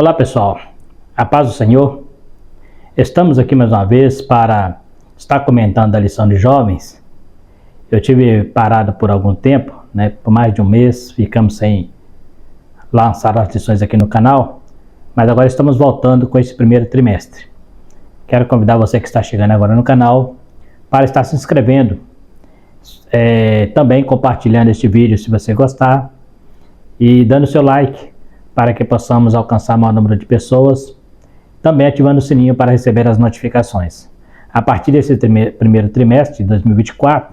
Olá pessoal, a paz do Senhor. Estamos aqui mais uma vez para estar comentando a lição de jovens. Eu tive parado por algum tempo, por mais de um mês, ficamos sem lançar as lições aqui no canal, mas agora estamos voltando com esse primeiro trimestre. Quero convidar você que está chegando agora no canal para estar se inscrevendo, também compartilhando este vídeo se você gostar e dando seu like para que possamos alcançar maior número de pessoas, também ativando o sininho para receber as notificações. A partir desse primeiro trimestre de 2024,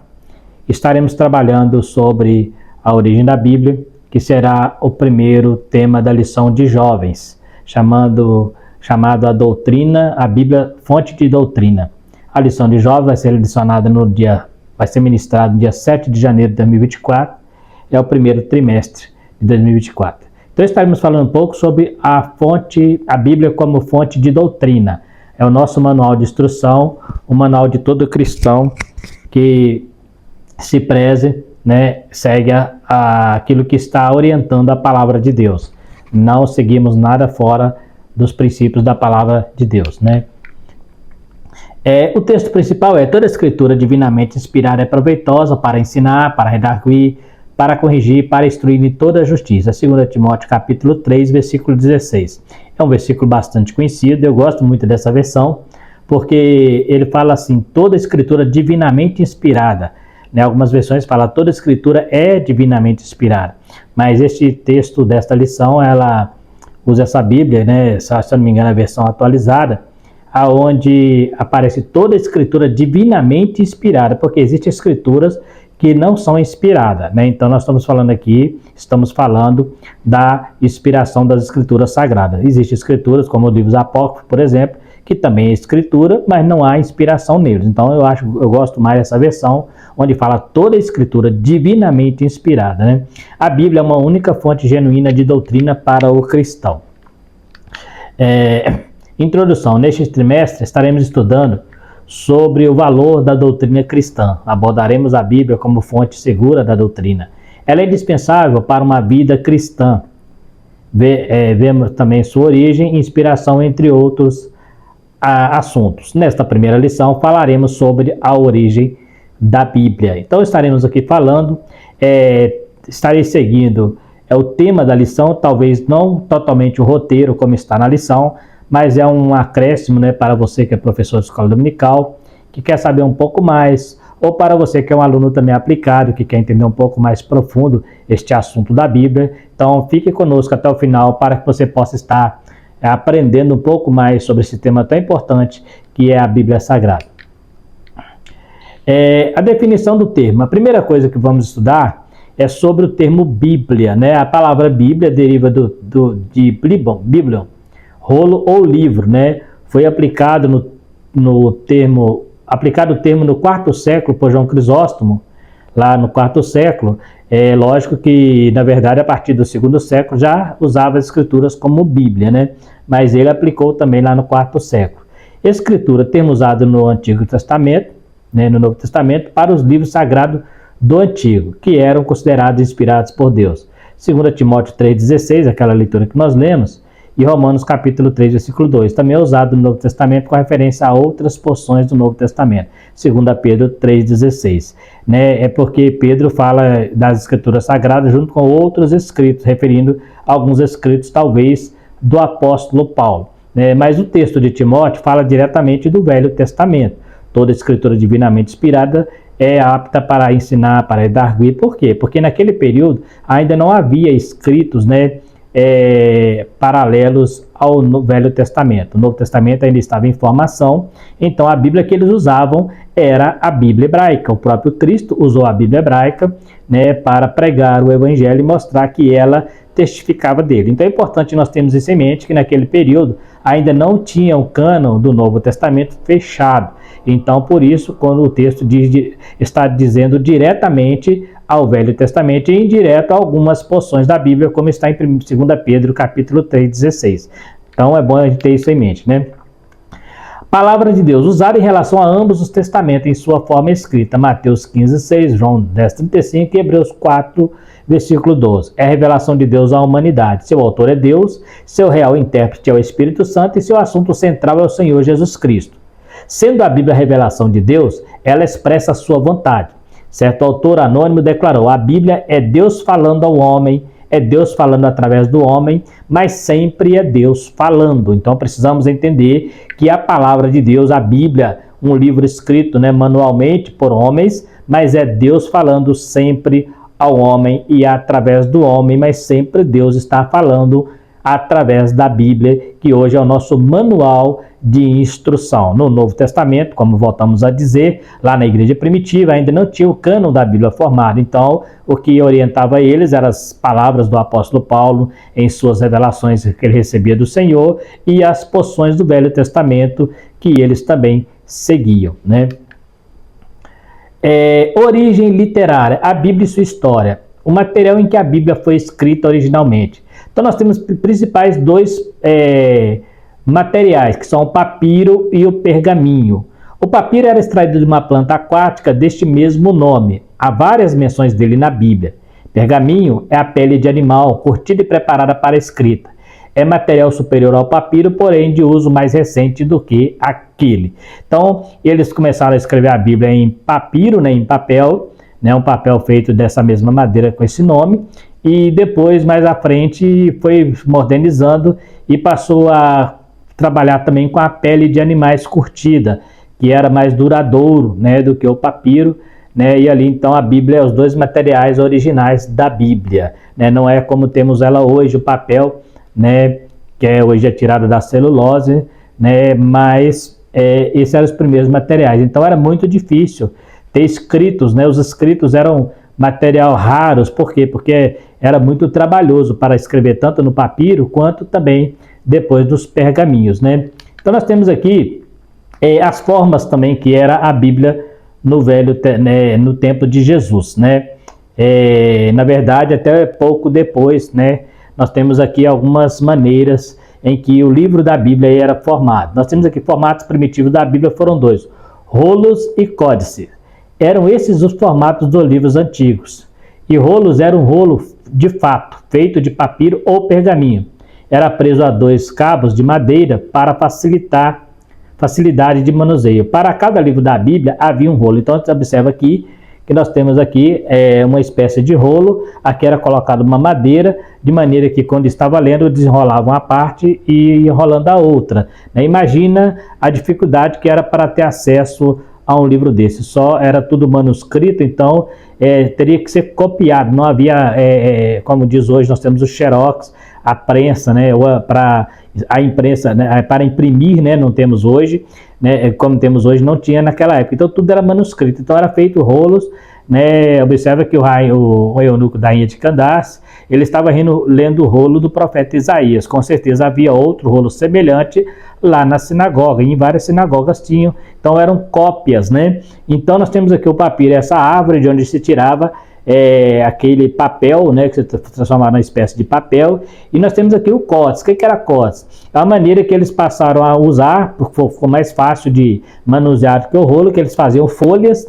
estaremos trabalhando sobre a origem da Bíblia, que será o primeiro tema da lição de jovens, chamado a doutrina, a Bíblia, fonte de doutrina. A lição de jovens vai ser ministrada no dia 7 de janeiro de 2024, é o primeiro trimestre de 2024. Então estaremos falando um pouco sobre a Bíblia como fonte de doutrina. É o nosso manual de instrução, o manual de todo cristão que se preze, segue aquilo que está orientando a palavra de Deus. Não seguimos nada fora dos princípios da palavra de Deus, O texto principal é: toda escritura divinamente inspirada é proveitosa para ensinar, para redarguir, para corrigir, para instruir em toda a justiça. 2 Timóteo capítulo 3, versículo 16. É um versículo bastante conhecido, eu gosto muito dessa versão, porque ele fala assim: toda escritura divinamente inspirada. Algumas versões falam toda escritura é divinamente inspirada, mas este texto desta lição, ela usa essa Bíblia, se eu não me engano a versão atualizada, aonde aparece toda escritura divinamente inspirada, porque existem escrituras que não são inspiradas, Então nós estamos falando da inspiração das escrituras sagradas. Existem escrituras como os livros apócrifos, por exemplo, que também é escritura, mas não há inspiração neles. Então eu gosto mais dessa versão, onde fala toda a escritura divinamente inspirada, A Bíblia é uma única fonte genuína de doutrina para o cristão. Introdução. Neste trimestre estaremos estudando sobre o valor da doutrina cristã. Abordaremos a Bíblia como fonte segura da doutrina. Ela é indispensável para uma vida cristã. Vemos também sua origem e inspiração, entre outros assuntos. Nesta primeira lição falaremos sobre a origem da Bíblia. Então estaremos aqui falando, estarei seguindo o tema da lição, talvez não totalmente o roteiro como está na lição, mas é um acréscimo para você que é professor de escola dominical, que quer saber um pouco mais, ou para você que é um aluno também aplicado, que quer entender um pouco mais profundo este assunto da Bíblia. Então fique conosco até o final para que você possa estar aprendendo um pouco mais sobre esse tema tão importante que é a Bíblia Sagrada. A definição do termo. A primeira coisa que vamos estudar é sobre o termo Bíblia, A palavra Bíblia deriva de Biblion, rolo ou livro, Foi aplicado o termo no quarto século por João Crisóstomo, lá no quarto século. É lógico que, na verdade, a partir do segundo século já usava as escrituras como Bíblia, Mas ele aplicou também lá no quarto século. Escritura, termo usado no Antigo Testamento, no Novo Testamento, para os livros sagrados do Antigo, que eram considerados inspirados por Deus. 2 Timóteo 3,16, aquela leitura que nós lemos, e Romanos capítulo 3, versículo 2, também é usado no Novo Testamento com referência a outras porções do Novo Testamento. 2 Pedro 3,16. É porque Pedro fala das escrituras sagradas junto com outros escritos, referindo a alguns escritos talvez do apóstolo Paulo. Mas o texto de Timóteo fala diretamente do Velho Testamento. Toda escritura divinamente inspirada é apta para ensinar, para redarguir. Por quê? Porque naquele período ainda não havia escritos, paralelos ao Velho Testamento. O Novo Testamento ainda estava em formação, então a Bíblia que eles usavam era a Bíblia hebraica. O próprio Cristo usou a Bíblia hebraica para pregar o Evangelho e mostrar que ela testificava dele. Então é importante nós termos isso em mente, que naquele período ainda não tinha o cânon do Novo Testamento fechado. Então, por isso, quando o texto está dizendo diretamente ao Velho Testamento e indireto a algumas porções da Bíblia, como está em 2 Pedro, capítulo 3,16. Então, é bom a gente ter isso em mente, Palavra de Deus, usada em relação a ambos os testamentos em sua forma escrita. Mateus 15,6, João 10,35 e Hebreus 4, versículo 12. É a revelação de Deus à humanidade. Seu autor é Deus, seu real intérprete é o Espírito Santo e seu assunto central é o Senhor Jesus Cristo. Sendo a Bíblia a revelação de Deus, ela expressa a sua vontade. Certo autor anônimo declarou: a Bíblia é Deus falando ao homem, é Deus falando através do homem, mas sempre é Deus falando. Então precisamos entender que a palavra de Deus, a Bíblia, um livro escrito, manualmente por homens, mas é Deus falando sempre ao homem e através do homem, mas sempre Deus está falando através da Bíblia, que hoje é o nosso manual de instrução. No Novo Testamento, como voltamos a dizer, lá na igreja primitiva ainda não tinha o cânon da Bíblia formado, então o que orientava eles eram as palavras do apóstolo Paulo em suas revelações que ele recebia do Senhor e as porções do Velho Testamento que eles também seguiam, origem literária, a Bíblia e sua história, o material em que a Bíblia foi escrita originalmente. Então nós temos principais dois materiais, que são o papiro e o pergaminho. O papiro era extraído de uma planta aquática deste mesmo nome. Há várias menções dele na Bíblia. Pergaminho é a pele de animal, curtida e preparada para a escrita. É material superior ao papiro, porém de uso mais recente do que aquele. Então, eles começaram a escrever a Bíblia em papiro, em papel, um papel feito dessa mesma madeira com esse nome, e depois, mais à frente, foi modernizando e passou a trabalhar também com a pele de animais curtida, que era mais duradouro, do que o papiro, e ali então a Bíblia é os dois materiais originais da Bíblia, não é como temos ela hoje, o papel, que hoje é tirado da celulose, mas esses eram os primeiros materiais. Então era muito difícil ter escritos, os escritos eram material raros. Por quê? Porque era muito trabalhoso para escrever tanto no papiro quanto também depois dos pergaminhos, Então nós temos aqui as formas também que era a Bíblia no no tempo de Jesus, na verdade até pouco depois, nós temos aqui algumas maneiras em que o livro da Bíblia era formado. Nós temos aqui formatos primitivos da Bíblia, foram dois: rolos e códice. Eram esses os formatos dos livros antigos. E rolos era um rolo de fato, feito de papiro ou pergaminho. Era preso a 2 cabos de madeira para facilidade de manuseio. Para cada livro da Bíblia havia um rolo. Então você observa aqui que nós temos aqui uma espécie de rolo. Aqui era colocado uma madeira, de maneira que quando estava lendo, desenrolava uma parte e ia enrolando a outra. Imagina a dificuldade que era para ter acesso a um livro desse. Só era tudo manuscrito, então teria que ser copiado. Não havia, como diz hoje, nós temos o xerox, a prensa, para a imprensa, para imprimir, não temos hoje, como temos hoje, não tinha naquela época. Então tudo era manuscrito, então era feito rolos, Observa que o eunuco da rainha de Candace, ele estava lendo o rolo do profeta Isaías. Com certeza havia outro rolo semelhante lá na sinagoga, e em várias sinagogas tinham, então eram cópias, Então nós temos aqui o papiro, essa árvore de onde se tirava aquele papel, que se transformava numa espécie de papel, e nós temos aqui o códice. O que era códice? É a maneira que eles passaram a usar, porque ficou mais fácil de manusear do que o rolo, que eles faziam folhas,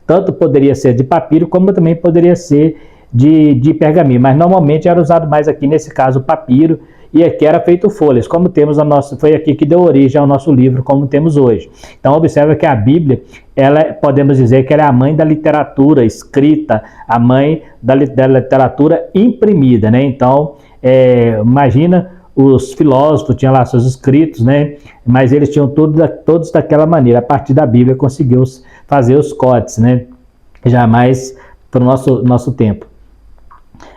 tanto poderia ser de papiro, como também poderia ser de pergaminho, mas normalmente era usado mais aqui, nesse caso, o papiro, e aqui era feito folhas, como temos foi aqui que deu origem ao nosso livro, como temos hoje. Então observa que a Bíblia, podemos dizer que ela é a mãe da literatura escrita, a mãe da literatura imprimida, Então, imagina, os filósofos tinham lá seus escritos, Mas eles tinham todos daquela maneira. A partir da Bíblia conseguiu fazer os códices, Jamais para o nosso tempo.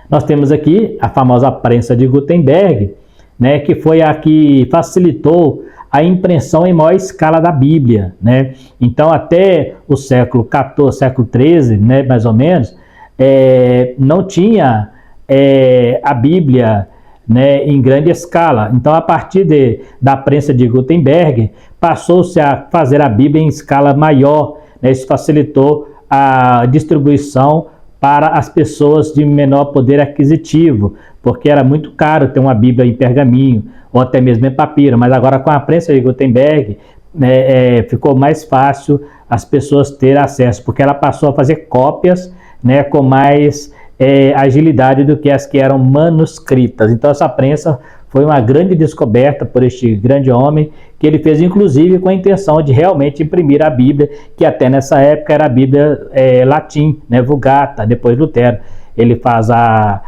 Nós temos aqui a famosa prensa de Gutenberg, que foi a que facilitou a impressão em maior escala da Bíblia, Então até o século XIV, século XIII, mais ou menos, não tinha a Bíblia em grande escala. Então a partir da prensa de Gutenberg, passou-se a fazer a Bíblia em escala maior, Isso facilitou a distribuição para as pessoas de menor poder aquisitivo, porque era muito caro ter uma Bíblia em pergaminho, ou até mesmo em papiro, mas agora com a prensa de Gutenberg, ficou mais fácil as pessoas terem acesso, porque ela passou a fazer cópias, com mais agilidade do que as que eram manuscritas. Então essa prensa foi uma grande descoberta por este grande homem, que ele fez inclusive com a intenção de realmente imprimir a Bíblia, que até nessa época era a Bíblia latim, né, Vulgata. Depois Lutero ele faz a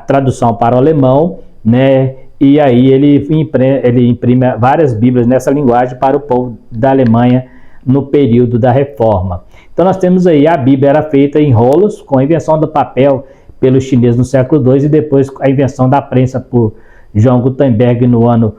tradução para o alemão, né, e aí ele imprime várias Bíblias nessa linguagem para o povo da Alemanha no período da Reforma. Então nós temos aí a Bíblia era feita em rolos, com a invenção do papel pelos chineses no século II e depois a invenção da prensa por João Gutenberg no ano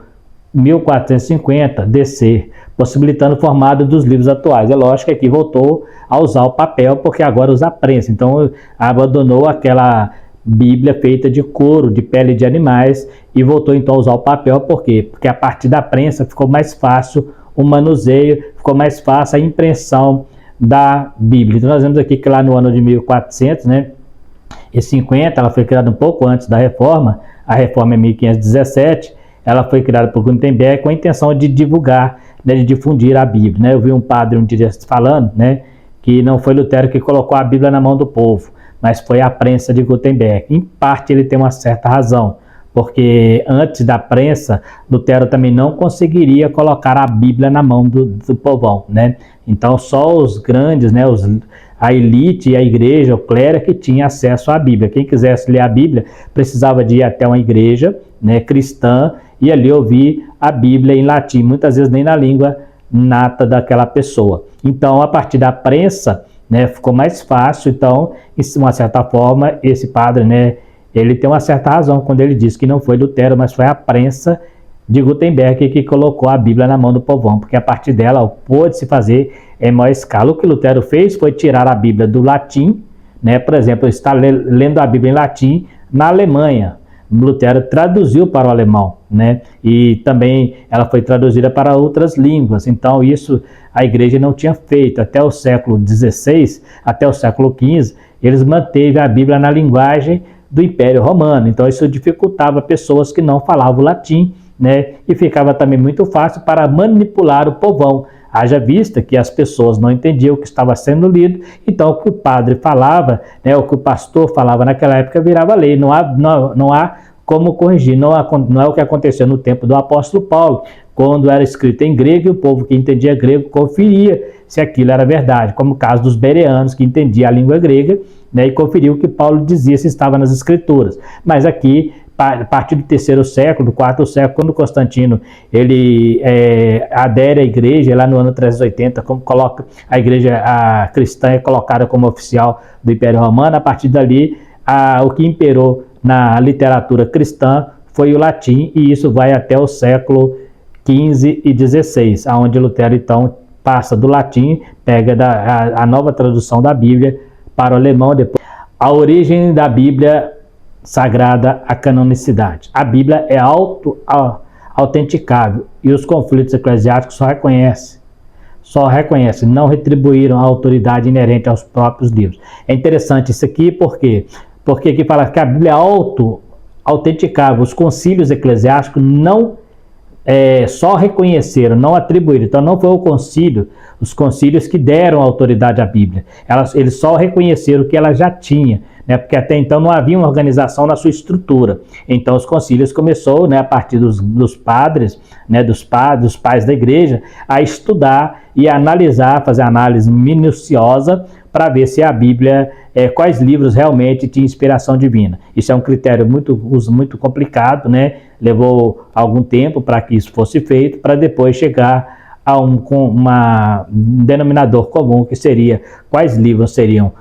1450 DC, possibilitando o formato dos livros atuais. É lógico que aqui voltou a usar o papel porque agora usa a prensa, então abandonou aquela Bíblia feita de couro, de pele de animais e voltou então a usar o papel. Por quê? Porque a partir da prensa ficou mais fácil o manuseio, ficou mais fácil a impressão da Bíblia. Então nós vemos aqui que lá no ano de 1400, né, e 50, ela foi criada um pouco antes da Reforma. A Reforma é 1517, ela foi criada por Gutenberg com a intenção de divulgar, né, de difundir a Bíblia, né? Eu vi um padre um dia falando, né, que não foi Lutero que colocou a Bíblia na mão do povo, mas foi a prensa de Gutenberg. Em parte ele tem uma certa razão, porque antes da prensa, Lutero também não conseguiria colocar a Bíblia na mão do povão, né? Então só os grandes, né, a elite e a igreja, o clero, que tinha acesso à Bíblia. Quem quisesse ler a Bíblia precisava de ir até uma igreja, né, cristã e ali ouvir a Bíblia em latim, muitas vezes nem na língua nata daquela pessoa. Então, a partir da prensa, né, ficou mais fácil. Então, de uma certa forma, esse padre, né, ele tem uma certa razão quando ele diz que não foi Lutero, mas foi a prensa de Gutenberg que colocou a Bíblia na mão do povão, porque a partir dela pôde-se fazer em maior escala. O que Lutero fez foi tirar a Bíblia do latim, né? Por exemplo, está lendo a Bíblia em latim na Alemanha. Lutero traduziu para o alemão, né? E também ela foi traduzida para outras línguas. Então isso a igreja não tinha feito. Até o século XVI, até o século XV, eles manteve a Bíblia na linguagem do Império Romano. Então isso dificultava pessoas que não falavam latim, né? E ficava também muito fácil para manipular o povão. Haja vista que as pessoas não entendiam o que estava sendo lido, então o que o padre falava, né, o que o pastor falava naquela época virava lei. Não há como corrigir, não é o que aconteceu no tempo do apóstolo Paulo, quando era escrito em grego e o povo que entendia grego conferia se aquilo era verdade, como o caso dos bereanos que entendiam a língua grega, né, e conferiu o que Paulo dizia se estava nas escrituras. Mas aqui, a partir do terceiro século, do quarto século, quando Constantino ele adere à igreja, lá no ano 380, como coloca a igreja cristã é colocada como oficial do Império Romano, a partir dali o que imperou na literatura cristã foi o latim, e isso vai até o século XV e XVI, onde Lutero então passa do latim, pega a nova tradução da Bíblia para o alemão. Depois, a origem da Bíblia sagrada, a canonicidade. A Bíblia é autenticável e os conflitos eclesiásticos só reconhecem, não retribuíram a autoridade inerente aos próprios livros. É interessante isso aqui, porque aqui fala que a Bíblia é autenticável, os concílios eclesiásticos não só reconheceram, não atribuíram. Então não foi os concílios que deram autoridade à Bíblia. Eles só reconheceram que ela já tinha, né, porque até então não havia uma organização na sua estrutura. Então os concílios começou, né, a partir dos padres, né, dos pais da igreja, a estudar e a analisar, fazer análise minuciosa para ver se a Bíblia, quais livros realmente tinham inspiração divina. Isso é um critério muito complicado, né? Levou algum tempo para que isso fosse feito, para depois chegar a um denominador comum, que seria quais livros seriam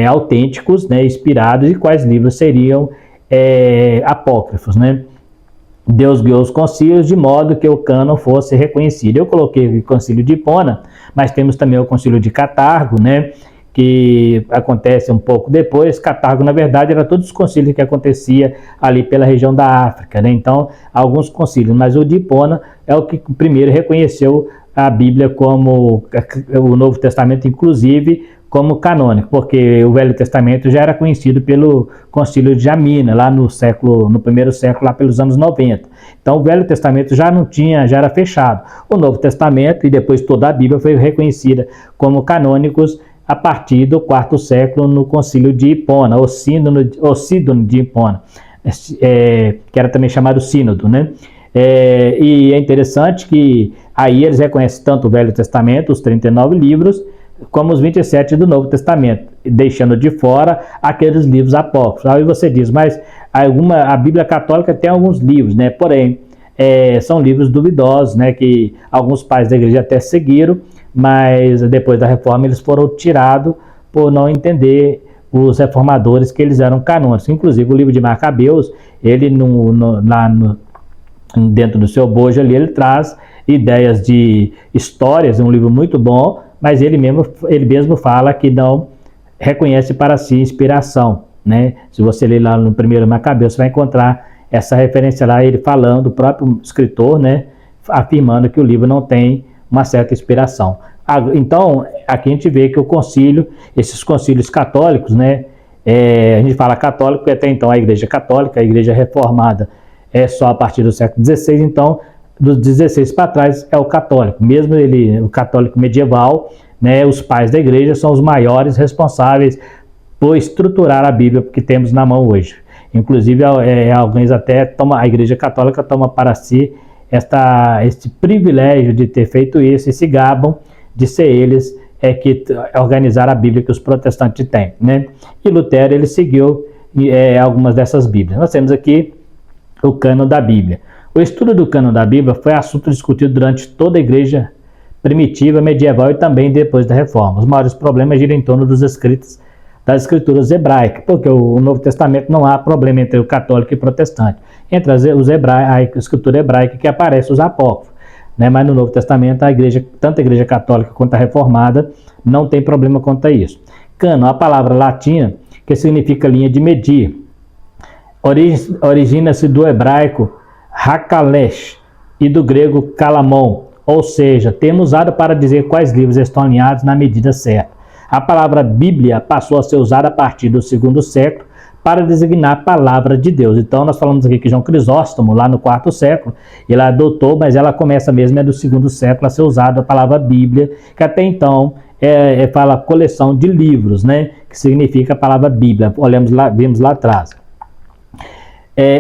autênticos, né, inspirados, e quais livros seriam apócrifos, né? Deus guiou os concílios de modo que o cânon fosse reconhecido. Eu coloquei o concílio de Hipona, mas temos também o concílio de Catargo, né, que acontece um pouco depois. Catargo, na verdade, era todos os concílios que acontecia ali pela região da África, né? Então, alguns concílios, mas o de Hipona é o que primeiro reconheceu a Bíblia como o Novo Testamento, inclusive, como canônico, porque o Velho Testamento já era conhecido pelo Concílio de Jamina, lá no primeiro século, lá pelos anos 90. Então o Velho Testamento já já era fechado. O Novo Testamento e depois toda a Bíblia foi reconhecida como canônicos a partir do quarto século no concílio de Hipona, o sínodo de Hipona, que era também chamado sínodo, né? E é interessante que aí eles reconhecem tanto o Velho Testamento, os 39 livros, como os 27 do Novo Testamento, deixando de fora aqueles livros apócrifos. Aí você diz, mas a Bíblia Católica tem alguns livros, né? Porém, são livros duvidosos, né? Que alguns pais da igreja até seguiram, mas depois da reforma eles foram tirados por não entender os reformadores que eles eram canônicos. Inclusive o livro de Macabeus, ele dentro do seu bojo ali, ele traz ideias de histórias, é um livro muito bom, mas ele mesmo fala que não reconhece para si inspiração, né? Se você ler lá no primeiro Macabeus, você vai encontrar essa referência lá, ele falando, o próprio escritor, né, afirmando que o livro não tem uma certa inspiração. Então, aqui a gente vê que o concílio, esses concílios católicos, né, a gente fala católico porque até então a igreja católica, a igreja reformada é só a partir do século XVI, então dos 16 para trás é o católico, mesmo o católico medieval, né, os pais da igreja são os maiores responsáveis por estruturar a Bíblia que temos na mão hoje. Inclusive, alguns até a igreja católica toma para si este privilégio de ter feito isso e se gabam de ser eles que organizaram a Bíblia que os protestantes têm, né? E Lutero, ele seguiu algumas dessas Bíblias. Nós temos aqui o cânon da Bíblia. O estudo do cânon da Bíblia foi assunto discutido durante toda a igreja primitiva, medieval e também depois da Reforma. Os maiores problemas giram em torno dos escritos das escrituras hebraicas, porque o Novo Testamento não há problema entre o católico e o protestante. Entre a escritura hebraica que aparece os apócrifos, né? Mas no Novo Testamento tanto a igreja católica quanto a reformada não tem problema quanto a isso. Cânon, a palavra latina que significa linha de medir, origina-se do hebraico hakalesh e do grego kalamon, ou seja, termo usado para dizer quais livros estão alinhados na medida certa. A palavra Bíblia passou a ser usada a partir do segundo século para designar a palavra de Deus. Então nós falamos aqui que João Crisóstomo, lá no quarto século, ele adotou, mas ela começa mesmo do segundo século a ser usada a palavra Bíblia, que até então fala coleção de livros, né? Que significa a palavra Bíblia. Vimos lá atrás.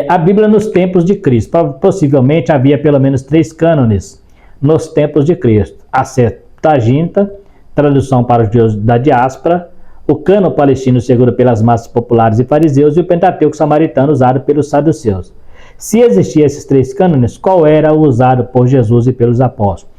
A Bíblia nos tempos de Cristo. Possivelmente havia pelo menos 3 cânones nos tempos de Cristo. A Septuaginta, tradução para os judeus da diáspora, o cânon palestino seguro pelas massas populares e fariseus e o Pentateuco samaritano usado pelos saduceus. Se existiam esses 3 cânones, qual era o usado por Jesus e pelos apóstolos?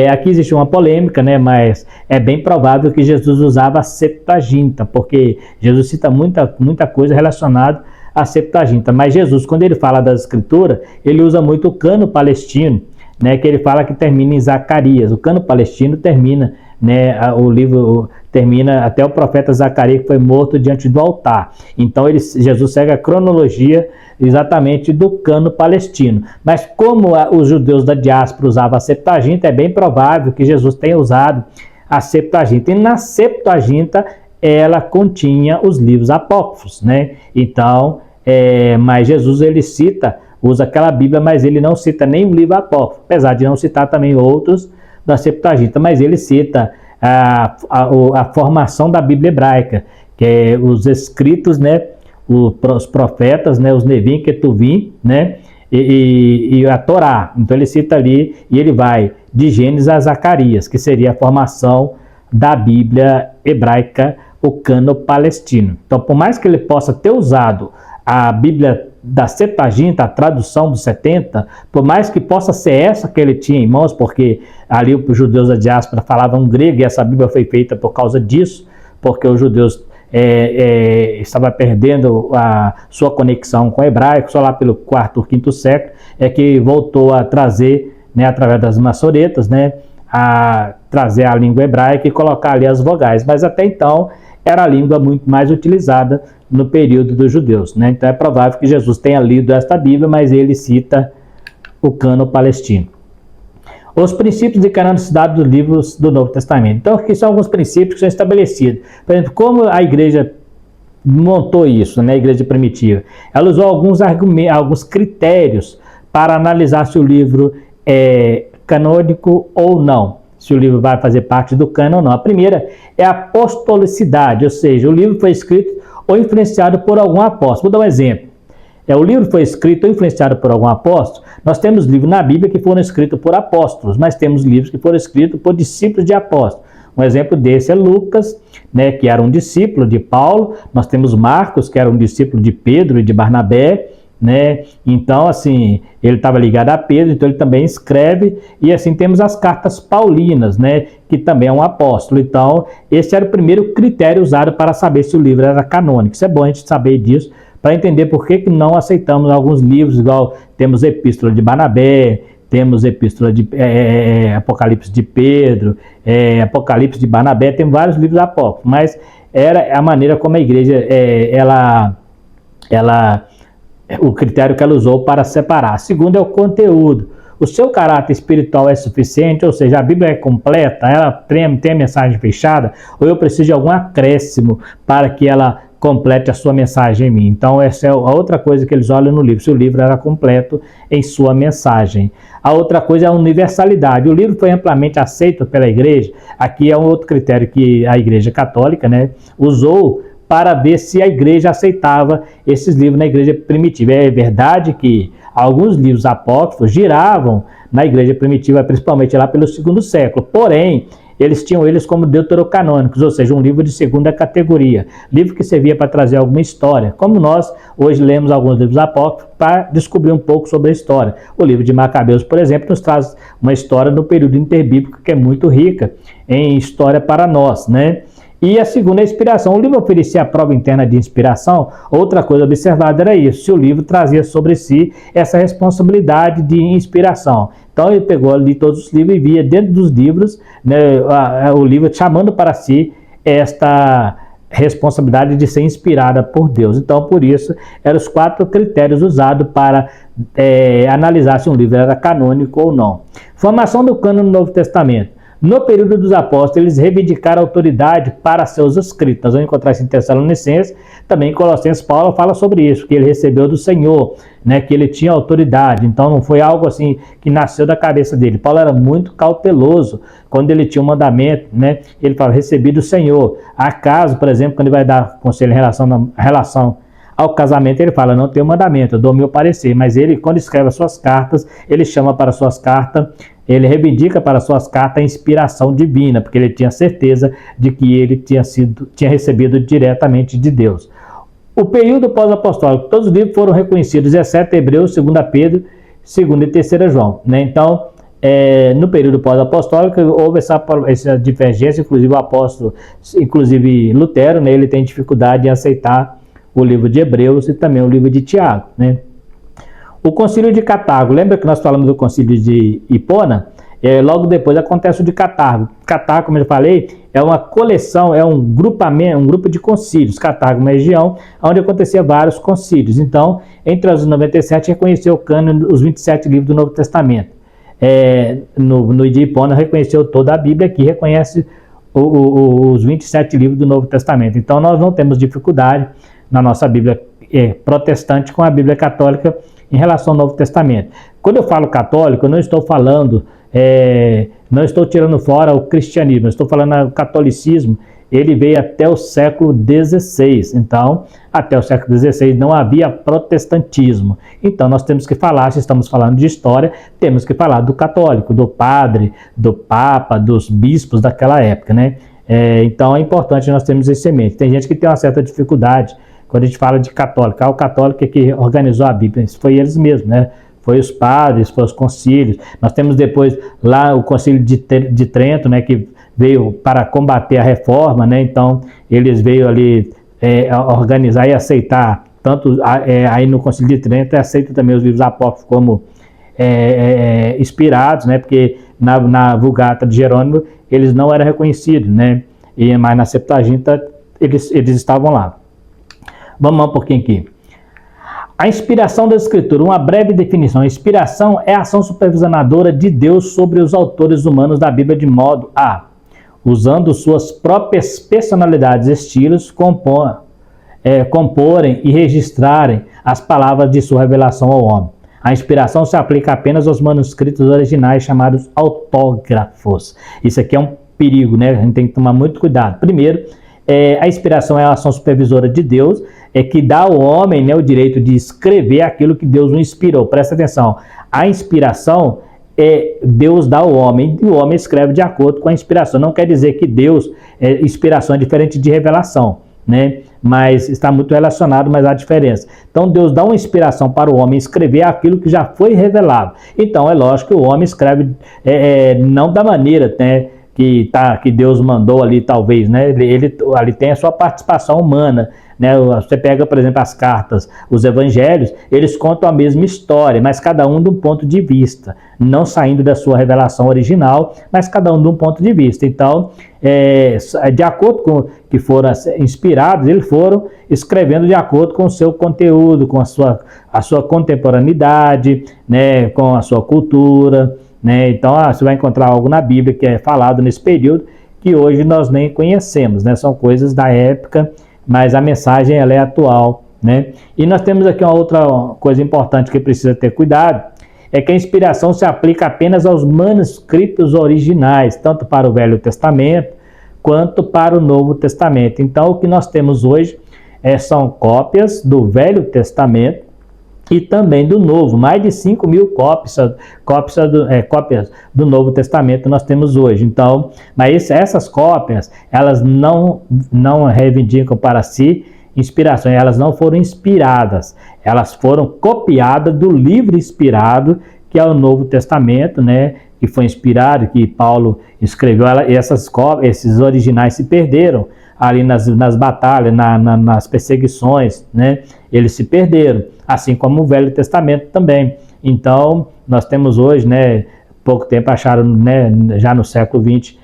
Aqui existe uma polêmica, né, mas é bem provável que Jesus usava a Septuaginta, porque Jesus cita muita coisa relacionada à Septuaginta, mas Jesus, quando ele fala das escrituras, ele usa muito o cânon palestino, né, que ele fala que termina em Zacarias. O cânon palestino termina, né, o livro termina até o profeta Zacarias, que foi morto diante do altar. Então Jesus segue a cronologia exatamente do cânon palestino. Mas como os judeus da diáspora usavam a Septuaginta, é bem provável que Jesus tenha usado a Septuaginta. E na Septuaginta ela continha os livros apócrifos, né? Então, mas Jesus ele usa aquela Bíblia, mas ele não cita nenhum livro apócrifo, apesar de não citar também outros da Septuaginta, mas ele cita a formação da Bíblia hebraica, que é os escritos, né, os profetas, né, os Nevim, Ketuvim, né, e a Torá. Então ele cita ali, e ele vai de Gênesis a Zacarias, que seria a formação da Bíblia hebraica, o cânon palestino. Então, por mais que ele possa ter usado a Bíblia da Septuaginta, a tradução dos 70, por mais que possa ser essa que ele tinha em mãos, porque ali os judeus da diáspora falavam grego e essa Bíblia foi feita por causa disso, porque os judeus estavam perdendo a sua conexão com o hebraico, só lá pelo 4º ou 5º século é que voltou a trazer, né, através das maçoretas, né, a trazer a língua hebraica e colocar ali as vogais, mas até então era a língua muito mais utilizada no período dos judeus, né? Então é provável que Jesus tenha lido esta Bíblia, mas ele cita o cânon palestino. Os princípios de canonicidade dos livros do Novo Testamento. Então aqui são alguns princípios que são estabelecidos. Por exemplo, como a igreja montou isso, né? A igreja primitiva. Ela usou alguns critérios para analisar se o livro é canônico ou não. se o livro vai fazer parte do cânon ou não. A primeira é a apostolicidade, ou seja, o livro foi escrito ou influenciado por algum apóstolo. Vou dar um exemplo. O livro foi escrito ou influenciado por algum apóstolo. Nós temos livros na Bíblia que foram escritos por apóstolos, mas temos livros que foram escritos por discípulos de apóstolos. Um exemplo desse é Lucas, né, que era um discípulo de Paulo. Nós temos Marcos, que era um discípulo de Pedro e de Barnabé, né? Então, assim, ele estava ligado a Pedro, então ele também escreve. E assim temos as cartas paulinas, né, que também é um apóstolo. Então, esse era o primeiro critério usado para saber se o livro era canônico. Isso é bom a gente saber disso, para entender por que não aceitamos alguns livros, igual temos Epístola de Barnabé, temos Epístola de Apocalipse de Pedro, Apocalipse de Barnabé, tem vários livros apócrifos, mas era a maneira como a igreja, o critério que ela usou para separar. Segundo é o conteúdo. O seu caráter espiritual é suficiente, ou seja, a Bíblia é completa, ela tem a mensagem fechada, ou eu preciso de algum acréscimo para que ela complete a sua mensagem em mim. Então essa é a outra coisa que eles olham no livro, se o livro era completo em sua mensagem. A outra coisa é a universalidade. O livro foi amplamente aceito pela igreja. Aqui é um outro critério que a igreja católica, né, usou para ver se a igreja aceitava esses livros na igreja primitiva. É verdade que alguns livros apócrifos giravam na igreja primitiva, principalmente lá pelo segundo século, porém eles tinham eles como deuterocanônicos, ou seja, um livro de segunda categoria, livro que servia para trazer alguma história, como nós hoje lemos alguns livros apócrifos para descobrir um pouco sobre a história. O livro de Macabeus, por exemplo, nos traz uma história do período interbíblico que é muito rica em história para nós, né? E a segunda é a inspiração. O livro oferecia a prova interna de inspiração. Outra coisa observada era isso, se o livro trazia sobre si essa responsabilidade de inspiração. Então ele pegou ali todos os livros e via dentro dos livros, né, o livro chamando para si esta responsabilidade de ser inspirada por Deus. Então, por isso, eram os 4 critérios usados para analisar se um livro era canônico ou não. Formação do cânon no Novo Testamento. No período dos apóstolos, eles reivindicaram autoridade para seus escritos. Nós vamos encontrar isso em Tessalonicenses, também em Colossenses, Paulo fala sobre isso, que ele recebeu do Senhor, né, que ele tinha autoridade. Então não foi algo assim que nasceu da cabeça dele. Paulo era muito cauteloso quando ele tinha um mandamento, né, ele fala, recebi do Senhor. Acaso, por exemplo, quando ele vai dar conselho em relação ao casamento, ele fala, não tenho mandamento, eu dou meu parecer, mas ele, quando escreve as suas cartas, ele chama para suas cartas, ele reivindica para suas cartas a inspiração divina, porque ele tinha certeza de que ele tinha recebido diretamente de Deus. O período pós-apostólico, todos os livros foram reconhecidos, exceto Hebreus, 2 Pedro, 2 e 3 João, né? Então, no período pós-apostólico, houve essa divergência, inclusive o apóstolo, inclusive Lutero, né, ele tem dificuldade em aceitar o livro de Hebreus e também o livro de Tiago, né? O Concílio de Cartago, lembra que nós falamos do Concílio de Hipona? Logo depois acontece o de Cartago. Cartago, como eu falei, é uma coleção, é um grupamento, um grupo de concílios. Cartago é uma região onde acontecia vários concílios. Então, entre os 97, reconheceu o cânon, os 27 livros do Novo Testamento. No de Hipona, reconheceu toda a Bíblia, que reconhece os 27 livros do Novo Testamento. Então, nós não temos dificuldade na nossa Bíblia protestante com a Bíblia católica em relação ao Novo Testamento. Quando eu falo católico, eu não estou falando, não estou tirando fora o cristianismo, eu estou falando o catolicismo, ele veio até o século XVI. Então, até o século XVI não havia protestantismo. Então, nós temos que falar, se estamos falando de história, temos que falar do católico, do padre, do papa, dos bispos daquela época, né? Então, é importante nós termos isso em mente. Tem gente que tem uma certa dificuldade quando a gente fala de católico. O católico é que organizou a Bíblia, isso foi eles mesmos, né? Foi os padres, foi os concílios. Nós temos depois lá o Concílio de Trento, né, que veio para combater a reforma, né? Então eles veio ali organizar e aceitar, tanto aí no Concílio de Trento, aceita também os livros apócrifos como inspirados, né? Porque na Vulgata de Jerônimo eles não eram reconhecidos, né? Mas na Septuaginta eles estavam lá. Vamos um pouquinho aqui. A inspiração da Escritura, uma breve definição. A inspiração é a ação supervisionadora de Deus sobre os autores humanos da Bíblia de modo a, usando suas próprias personalidades e estilos, comporem e registrarem as palavras de sua revelação ao homem. A inspiração se aplica apenas aos manuscritos originais chamados autógrafos. Isso aqui é um perigo, né? A gente tem que tomar muito cuidado. Primeiro, a inspiração é a ação supervisora de Deus, que dá ao homem, né, o direito de escrever aquilo que Deus o inspirou. Presta atenção, a inspiração Deus dá ao homem, e o homem escreve de acordo com a inspiração. Não quer dizer que inspiração é diferente de revelação, né? Mas está muito relacionado, mas há diferença. Então Deus dá uma inspiração para o homem escrever aquilo que já foi revelado. Então é lógico que o homem escreve não da maneira, né, que Deus mandou ali, talvez, né? Ele ali tem a sua participação humana, né? Você pega, por exemplo, as cartas, os evangelhos, eles contam a mesma história, mas cada um de um ponto de vista, não saindo da sua revelação original, mas cada um de um ponto de vista. Então, de acordo com que foram inspirados, eles foram escrevendo de acordo com o seu conteúdo, com a sua contemporaneidade, né? Com a sua cultura, né? Então, você vai encontrar algo na Bíblia que é falado nesse período que hoje nós nem conhecemos, né? São coisas da época, mas a mensagem ela é atual, né? E nós temos aqui uma outra coisa importante que precisa ter cuidado, é que a inspiração se aplica apenas aos manuscritos originais, tanto para o Velho Testamento quanto para o Novo Testamento. Então, o que nós temos hoje são cópias do Velho Testamento e também do Novo. Mais de 5.000 cópias do Novo Testamento nós temos hoje. Então, mas essas cópias, elas não reivindicam para si inspiração, elas não foram inspiradas, elas foram copiadas do livro inspirado, que é o Novo Testamento, né? Que foi inspirado, que Paulo escreveu. Esses originais se perderam ali nas batalhas, nas perseguições, né? Eles se perderam, assim como o Velho Testamento também. Então, nós temos hoje, né, pouco tempo acharam, né, já no século XX,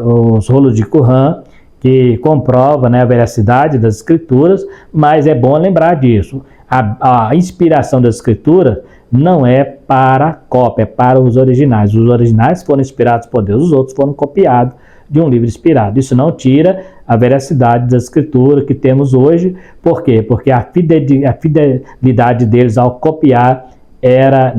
os rolos de Qumran, que comprova, né, a veracidade das escrituras, mas é bom lembrar disso. A inspiração das escrituras não é para cópia, é para os originais. Os originais foram inspirados por Deus, os outros foram copiados de um livro inspirado. Isso não tira a veracidade da escritura que temos hoje. Por quê? Porque a fidelidade deles ao copiar era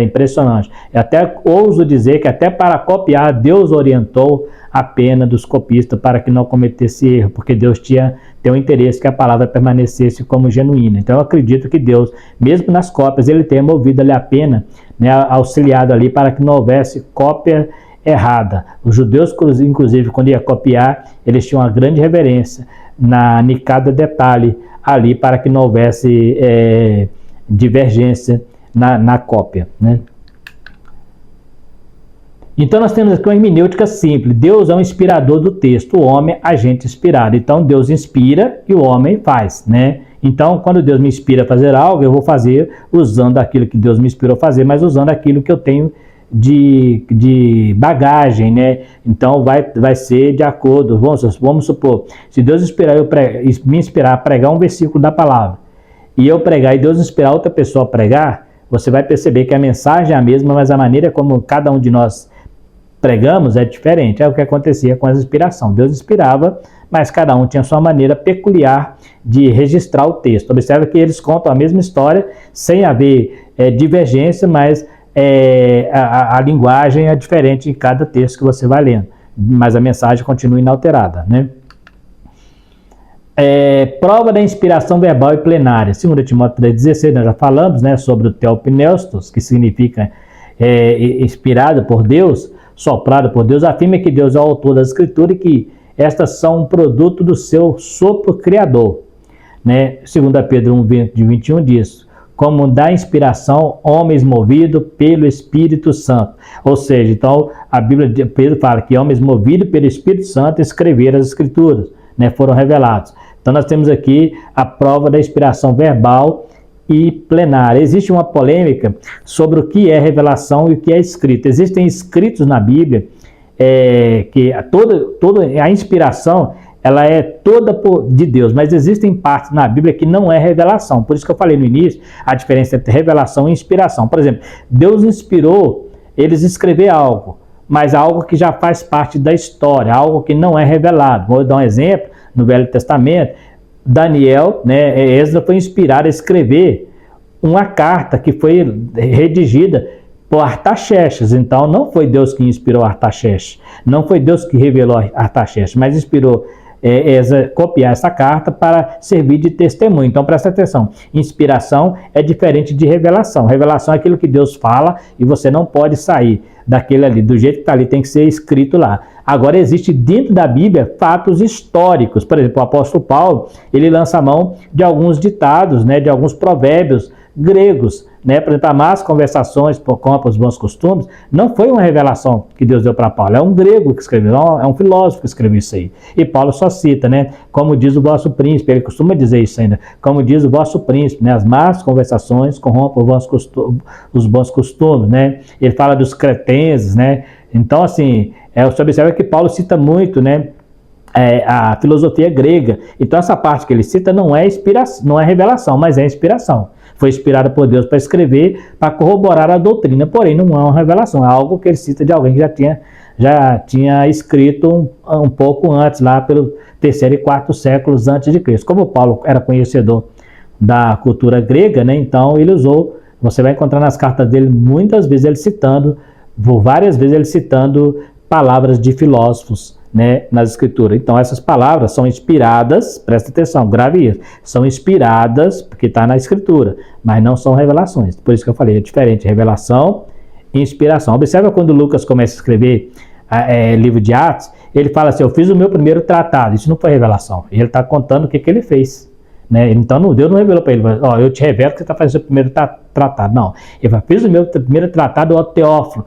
impressionante. Eu até ouso dizer que até para copiar, Deus orientou a pena dos copistas para que não cometesse erro, porque Deus tinha o interesse que a palavra permanecesse como genuína. Então eu acredito que Deus, mesmo nas cópias, ele tenha movido ali a pena, né, auxiliado ali para que não houvesse cópia errada. Os judeus, inclusive, quando ia copiar, eles tinham uma grande reverência em cada detalhe ali para que não houvesse divergência na cópia, né? Então nós temos aqui uma hermenêutica simples. Deus é um inspirador do texto, o homem agente inspirado. Então Deus inspira e o homem faz, né? Então quando Deus me inspira a fazer algo, eu vou fazer usando aquilo que Deus me inspirou a fazer, mas usando aquilo que eu tenho de bagagem, né? Então vai ser de acordo. Vamos supor, se Deus me inspirar a pregar um versículo da palavra, e eu pregar e Deus inspirar outra pessoa a pregar, você vai perceber que a mensagem é a mesma, mas a maneira como cada um de nós pregamos é diferente. É o que acontecia com a inspiração. Deus inspirava, mas cada um tinha sua maneira peculiar de registrar o texto. Observe que eles contam a mesma história, sem haver divergência, mas a linguagem é diferente em cada texto que você vai lendo. Mas a mensagem continua inalterada, né? Prova da inspiração verbal e plenária. 2 Timóteo 3,16, nós já falamos, né, sobre o theopneustos, que significa inspirado por Deus, soprado por Deus, afirma que Deus é o autor das escrituras e que estas são um produto do seu sopro criador, né? 2 Pedro 1:21 diz, como dá inspiração homens movidos pelo Espírito Santo. Ou seja, então a Bíblia de Pedro fala que homens movidos pelo Espírito Santo escreveram as escrituras, né, foram revelados. Então nós temos aqui a prova da inspiração verbal e plenária. Existe uma polêmica sobre o que é revelação e o que é escrito. Existem escritos na Bíblia que toda a inspiração ela é toda de Deus, mas existem partes na Bíblia que não é revelação. Por isso que eu falei no início a diferença entre revelação e inspiração. Por exemplo, Deus inspirou eles a escrever algo, mas algo que já faz parte da história, algo que não é revelado. Vou dar um exemplo, no Velho Testamento, Daniel, né, Esdras foi inspirado a escrever uma carta que foi redigida por Artaxerxes. Então não foi Deus que inspirou Artaxerxes, não foi Deus que revelou Artaxerxes, mas inspirou copiar essa carta para servir de testemunho. Então presta atenção, inspiração é diferente de revelação. Revelação é aquilo que Deus fala e você não pode sair daquele ali, do jeito que está ali, tem que ser escrito lá. Agora existe dentro da Bíblia fatos históricos. Por exemplo, o apóstolo Paulo, ele lança a mão de alguns ditados, né, de alguns provérbios gregos, né? Por exemplo, amar as conversações com os bons costumes, não foi uma revelação que Deus deu para Paulo, é um grego que escreveu, é um filósofo que escreveu isso aí. E Paulo só cita, né? Como diz o vosso príncipe, ele costuma dizer isso ainda, como diz o vosso príncipe, né? As más conversações corrompem os bons costumes, né? Ele fala dos cretenses, né? Então, assim, você observa que Paulo cita muito, né? A filosofia grega. Então essa parte que ele cita não é inspiração, não é revelação, mas é inspiração. Foi inspirado por Deus para escrever, para corroborar a doutrina, porém não é uma revelação, é algo que ele cita de alguém que já tinha escrito um pouco antes, lá pelo 3º e 4º séculos antes de Cristo. Como Paulo era conhecedor da cultura grega, né, então ele usou, você vai encontrar nas cartas dele muitas vezes ele citando, várias vezes ele citando palavras de filósofos, né, nas escrituras. Então essas palavras são inspiradas, presta atenção, grave isso, são inspiradas porque está na escritura, mas não são revelações. Por isso que eu falei, é diferente, revelação e inspiração. Observa quando Lucas começa a escrever livro de Atos, ele fala assim, eu fiz o meu primeiro tratado. Isso não foi revelação, ele está contando o que ele fez, né? Então Deus não revelou para ele, ó, eu te revelo que você está fazendo o seu primeiro tratado. Não, ele fala, fiz o meu primeiro tratado ao Teófilo,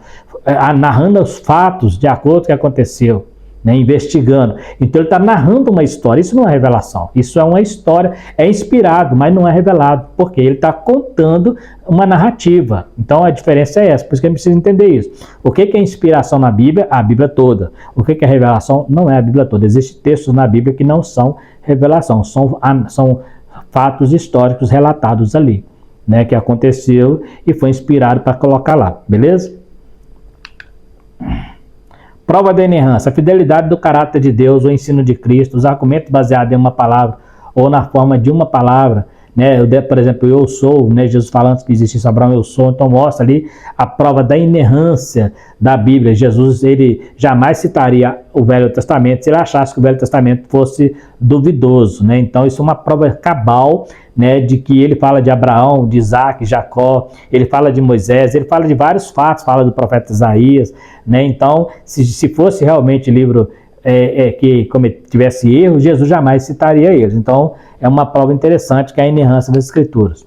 narrando os fatos de acordo com o que aconteceu, né, investigando. Então ele está narrando uma história, isso não é revelação, isso é uma história, é inspirado, mas não é revelado, porque ele está contando uma narrativa. Então a diferença é essa, por isso que a gente precisa entender isso. O que é inspiração na Bíblia? A Bíblia toda. O que é revelação? Não é a Bíblia toda. Existem textos na Bíblia que não são revelação, são fatos históricos relatados ali, né, que aconteceu e foi inspirado para colocar lá, beleza? Prova da inerrância, a fidelidade do caráter de Deus, o ensino de Cristo, os argumentos baseados em uma palavra ou na forma de uma palavra, né? Por exemplo, eu sou, né? Jesus falando que existe Abraão, eu sou, então mostra ali a prova da inerrância da Bíblia. Jesus, ele jamais citaria o Velho Testamento se ele achasse que o Velho Testamento fosse duvidoso, né? Então isso é uma prova cabal, né, de que ele fala de Abraão, de Isaac, Jacó, ele fala de Moisés, ele fala de vários fatos, fala do profeta Isaías, né? Então se fosse realmente livro que tivesse erro, Jesus jamais citaria eles. Então é uma prova interessante que é a inerrância das Escrituras.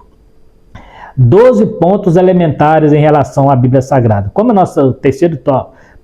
12 pontos elementares em relação à Bíblia Sagrada. Como o terceiro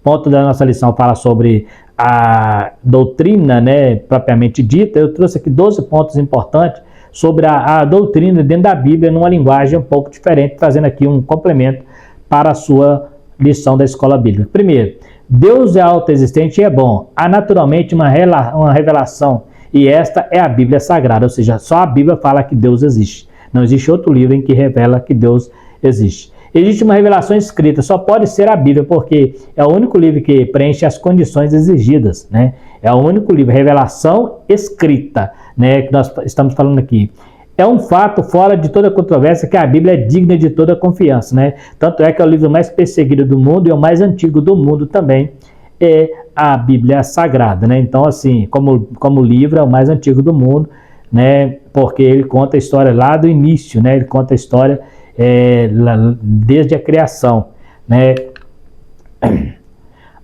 ponto da nossa lição fala sobre a doutrina, né, propriamente dita, eu trouxe aqui 12 pontos importantes sobre a doutrina dentro da Bíblia, numa linguagem um pouco diferente, trazendo aqui um complemento para a sua lição da escola bíblica. Primeiro, Deus é autoexistente e é bom. Há naturalmente uma revelação, e esta é a Bíblia Sagrada, ou seja, só a Bíblia fala que Deus existe. Não existe outro livro em que revela que Deus existe. Existe uma revelação escrita, só pode ser a Bíblia, porque é o único livro que preenche as condições exigidas, né? É o único livro, revelação escrita, né, que nós estamos falando aqui. É um fato fora de toda controvérsia que a Bíblia é digna de toda confiança, né? Tanto é que é o livro mais perseguido do mundo e é o mais antigo do mundo também, é a Bíblia Sagrada, né? Então, assim, como livro é o mais antigo do mundo, né? Porque ele conta a história lá do início, né? Ele conta a história desde a criação, né?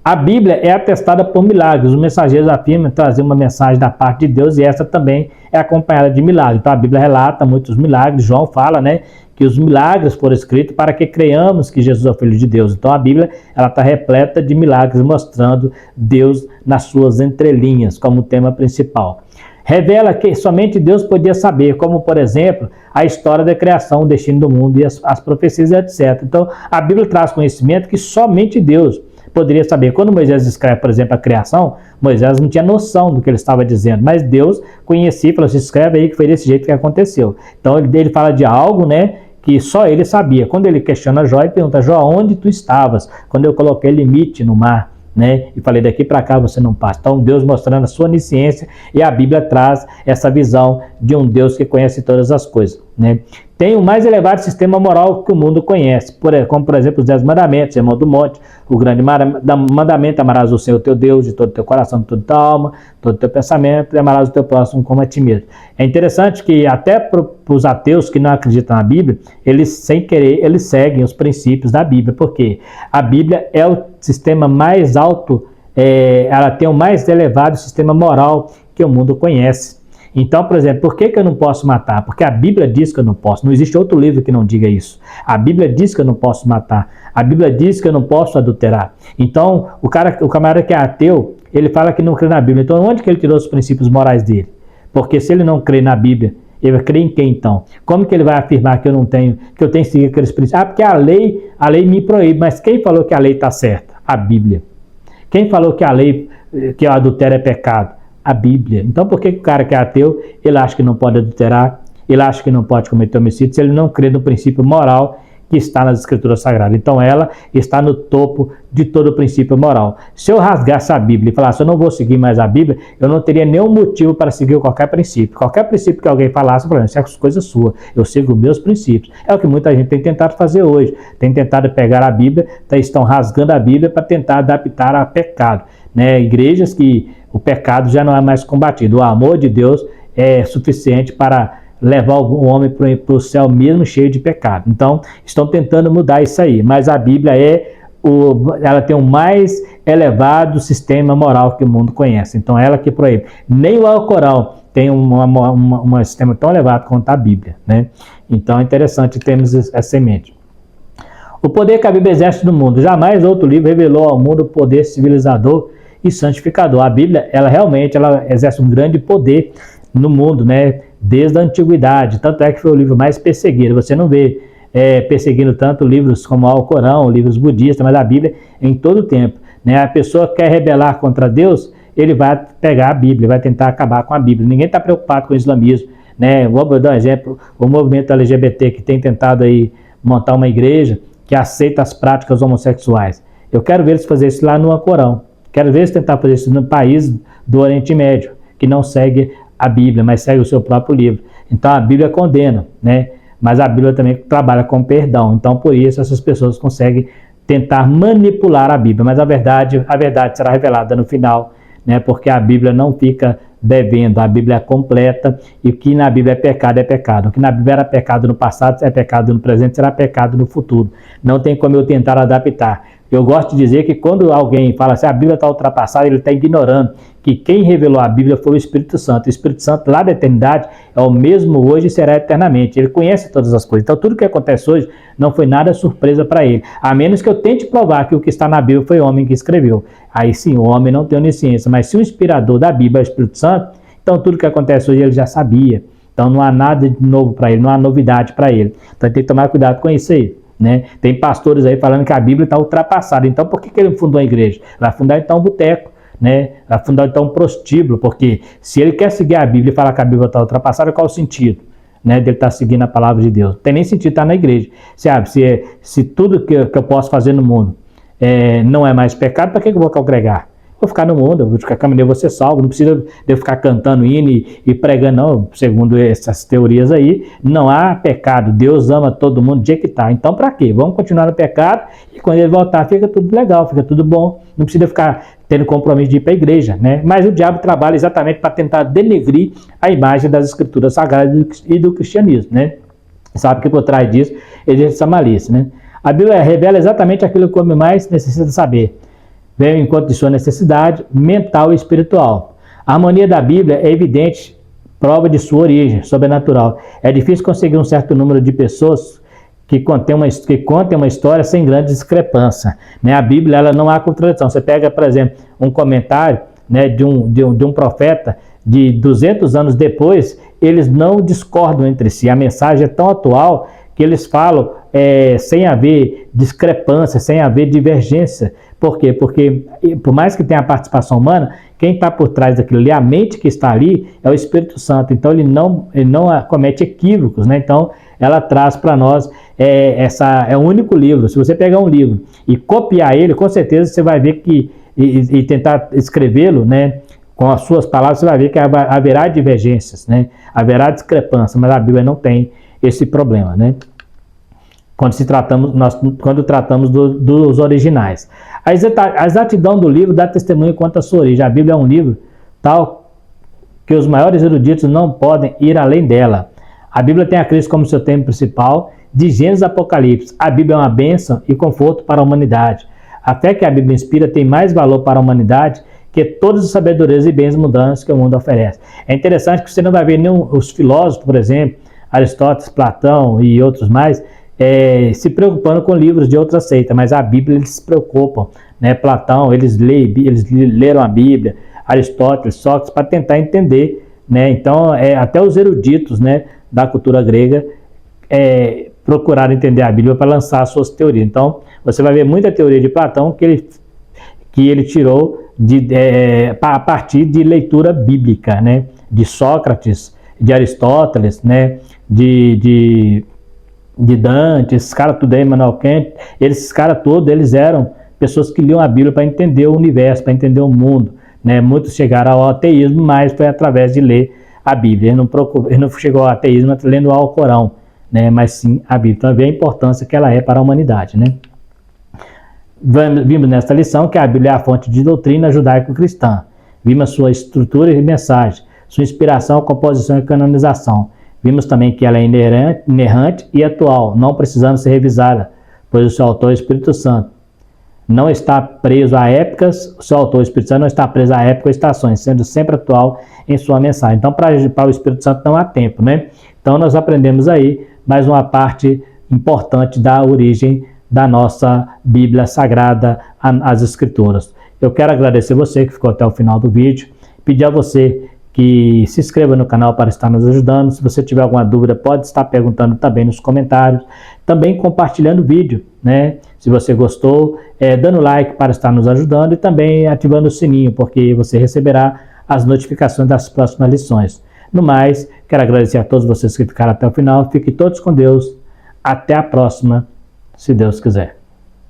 A Bíblia é atestada por milagres. Os mensageiros afirmam trazer uma mensagem da parte de Deus e essa também é acompanhada de milagres. Então a Bíblia relata muitos milagres. João fala, né, que os milagres foram escritos para que creiamos que Jesus é o Filho de Deus. Então a Bíblia está repleta de milagres mostrando Deus nas suas entrelinhas como tema principal. Revela que somente Deus podia saber, como, por exemplo, a história da criação, o destino do mundo e as profecias, etc. Então, a Bíblia traz conhecimento que somente Deus poderia saber. Quando Moisés escreve, por exemplo, a criação, Moisés não tinha noção do que ele estava dizendo, mas Deus conhecia e falou assim, escreve aí que foi desse jeito que aconteceu. Então, ele fala de algo, né, que só ele sabia. Quando ele questiona Jó, ele pergunta, Jó, onde tu estavas? Quando eu coloquei limite no mar, né? E falei, daqui para cá você não passa. Então Deus mostrando a sua onisciência, e a Bíblia traz essa visão de um Deus que conhece todas as coisas, né? Tem o mais elevado sistema moral que o mundo conhece, como por exemplo os 10 mandamentos, Sermão do Monte, o grande mandamento: amarás o Senhor teu Deus de todo o teu coração, de toda a tua alma, de todo o teu pensamento, e amarás o teu próximo como a ti mesmo. É interessante que até para os ateus que não acreditam na Bíblia, eles sem querer, eles seguem os princípios da Bíblia, porque a Bíblia é o sistema mais alto, ela tem o mais elevado sistema moral que o mundo conhece. Então, por exemplo, por que eu não posso matar? Porque a Bíblia diz que eu não posso. Não existe outro livro que não diga isso. A Bíblia diz que eu não posso matar. A Bíblia diz que eu não posso adulterar. Então, o camarada que é ateu, ele fala que não crê na Bíblia. Então, onde que ele tirou os princípios morais dele? Porque se ele não crê na Bíblia, ele vai crer em quem então? Como que ele vai afirmar que eu tenho que seguir aqueles princípios? Porque a lei me proíbe. Mas quem falou que a lei está certa? A Bíblia. Quem falou que a lei, que o adultério é pecado? A Bíblia. Então, por que o cara que é ateu, ele acha que não pode adulterar, ele acha que não pode cometer homicídio, se ele não crê no princípio moral que está nas Escrituras Sagradas? Então, ela está no topo de todo o princípio moral. Se eu rasgasse a Bíblia e falasse, eu não vou seguir mais a Bíblia, eu não teria nenhum motivo para seguir qualquer princípio. Qualquer princípio que alguém falasse, por exemplo, isso é coisa sua, eu sigo meus princípios. É o que muita gente tem tentado fazer hoje. Tem tentado pegar a Bíblia, estão rasgando a Bíblia para tentar adaptar a pecado, né? Igrejas que o pecado já não é mais combatido. O amor de Deus é suficiente para levar o homem para o céu mesmo cheio de pecado. Então, estão tentando mudar isso aí. Mas a Bíblia ela tem o mais elevado sistema moral que o mundo conhece. Então, ela que proíbe. Nem o Alcorão tem um sistema tão elevado quanto a Bíblia, né? Então, é interessante termos essa em mente. O poder que a Bíblia exerce no mundo. Jamais outro livro revelou ao mundo o poder civilizador e santificador. A Bíblia, ela exerce um grande poder no mundo, né? Desde a antiguidade. Tanto é que foi o livro mais perseguido. Você não vê perseguindo tanto livros como o Alcorão, livros budistas, mas a Bíblia em todo o tempo, né? A pessoa que quer rebelar contra Deus, ele vai pegar a Bíblia, vai tentar acabar com a Bíblia. Ninguém está preocupado com o islamismo, né? Vou dar um exemplo: o movimento LGBT que tem tentado aí montar uma igreja que aceita as práticas homossexuais. Eu quero ver eles fazer isso lá no Alcorão. Quero ver se tentar fazer isso no país do Oriente Médio, que não segue a Bíblia, mas segue o seu próprio livro. Então a Bíblia condena, né? Mas a Bíblia também trabalha com perdão. Então por isso essas pessoas conseguem tentar manipular a Bíblia. Mas a verdade será revelada no final, né? Porque a Bíblia não fica devendo, a Bíblia é completa, e o que na Bíblia é pecado, é pecado. O que na Bíblia era pecado no passado, é pecado no presente, será pecado no futuro. Não tem como eu tentar adaptar. Eu gosto de dizer que quando alguém fala assim, a Bíblia está ultrapassada, ele está ignorando que quem revelou a Bíblia foi o Espírito Santo. O Espírito Santo, lá da eternidade, é o mesmo hoje e será eternamente. Ele conhece todas as coisas. Então, tudo que acontece hoje não foi nada surpresa para ele. A menos que eu tente provar que o que está na Bíblia foi o homem que escreveu. Aí sim, o homem não tem onisciência. Mas se o inspirador da Bíblia é o Espírito Santo, então tudo que acontece hoje ele já sabia. Então, não há nada de novo para ele, não há novidade para ele. Então, tem que tomar cuidado com isso aí, né? Tem pastores aí falando que a Bíblia está ultrapassada. Então, por que ele fundou a igreja? Vai fundar então um boteco, né? Vai fundar então um prostíbulo, porque se ele quer seguir a Bíblia e falar que a Bíblia está ultrapassada, qual o sentido, né, dele estar seguindo a palavra de Deus? Não tem nem sentido estar na igreja. Se tudo que eu posso fazer no mundo não é mais pecado, para que eu vou congregar? Vou ficar no mundo, eu vou ficar caminhando, vou ser salvo. Não precisa de eu ficar cantando hino e pregando, não. Segundo essas teorias aí, não há pecado. Deus ama todo mundo do jeito que está. Então, para quê? Vamos continuar no pecado e quando ele voltar, fica tudo legal, fica tudo bom. Não precisa ficar tendo compromisso de ir para a igreja, né? Mas o diabo trabalha exatamente para tentar denegrir a imagem das Escrituras Sagradas e do cristianismo, né? Sabe que por trás disso existe essa malícia, né? A Bíblia revela exatamente aquilo que o homem mais necessita saber. Vem ao encontro de sua necessidade mental e espiritual. A harmonia da Bíblia é evidente, prova de sua origem sobrenatural. É difícil conseguir um certo número de pessoas que contem uma história sem grande discrepância, né? A Bíblia, ela não há contradição. Você pega, por exemplo, um comentário, né, de um profeta de 200 anos depois, eles não discordam entre si. A mensagem é tão atual que eles falam sem haver discrepância, sem haver divergência. Por quê? Porque, por mais que tenha a participação humana, quem está por trás daquilo ali, a mente que está ali, é o Espírito Santo. Então, ele não comete equívocos, né? Então, ela traz para nós, é o único livro. Se você pegar um livro e copiar ele, com certeza você vai ver que, e tentar escrevê-lo, né, com as suas palavras, você vai ver que haverá divergências, né? Haverá discrepância, mas a Bíblia não tem esse problema, né? Quando tratamos dos originais. A exatidão do livro dá testemunho quanto à sua origem. A Bíblia é um livro tal que os maiores eruditos não podem ir além dela. A Bíblia tem a Cristo como seu tema principal, de Gênesis a Apocalipse. A Bíblia é uma bênção e conforto para a humanidade. A fé que a Bíblia inspira tem mais valor para a humanidade que todas as sabedorias e bens mundanos que o mundo oferece. É interessante que você não vai ver nenhum, os filósofos, por exemplo, Aristóteles, Platão e outros mais, se preocupando com livros de outra seita, mas a Bíblia eles se preocupam, né? Platão, eles leram a Bíblia, Aristóteles, Sócrates, para tentar entender, né? Então, até os eruditos, né, da cultura grega procuraram entender a Bíblia para lançar suas teorias. Então, você vai ver muita teoria de Platão que ele tirou a partir de leitura bíblica, né? De Sócrates, de Aristóteles, né? De Dante, esses caras tudo aí, Immanuel Kant, esses caras todos, eles eram pessoas que liam a Bíblia para entender o universo, para entender o mundo, né? Muitos chegaram ao ateísmo, mas foi através de ler a Bíblia. Ele não chegou ao ateísmo lendo o Alcorão, né? Mas sim a Bíblia. Então, vê a importância que ela é para a humanidade, né? Vimos nesta lição que a Bíblia é a fonte de doutrina judaico-cristã. Vimos sua estrutura e mensagem, sua inspiração, composição e canonização. Vimos também que ela é inerrante e atual, não precisando ser revisada, pois o seu autor, o Espírito Santo, não está preso a épocas, o seu autor, o Espírito Santo, não está preso a épocas ou estações, sendo sempre atual em sua mensagem. Então, para o Espírito Santo não há tempo, né? Então, nós aprendemos aí mais uma parte importante da origem da nossa Bíblia Sagrada, as Escrituras. Eu quero agradecer você que ficou até o final do vídeo, pedir a você que se inscreva no canal para estar nos ajudando. Se você tiver alguma dúvida, pode estar perguntando também nos comentários, também compartilhando o vídeo, né? Se você gostou, dando like para estar nos ajudando e também ativando o sininho, porque você receberá as notificações das próximas lições. No mais, quero agradecer a todos vocês que ficaram até o final. Fiquem todos com Deus. Até a próxima, se Deus quiser.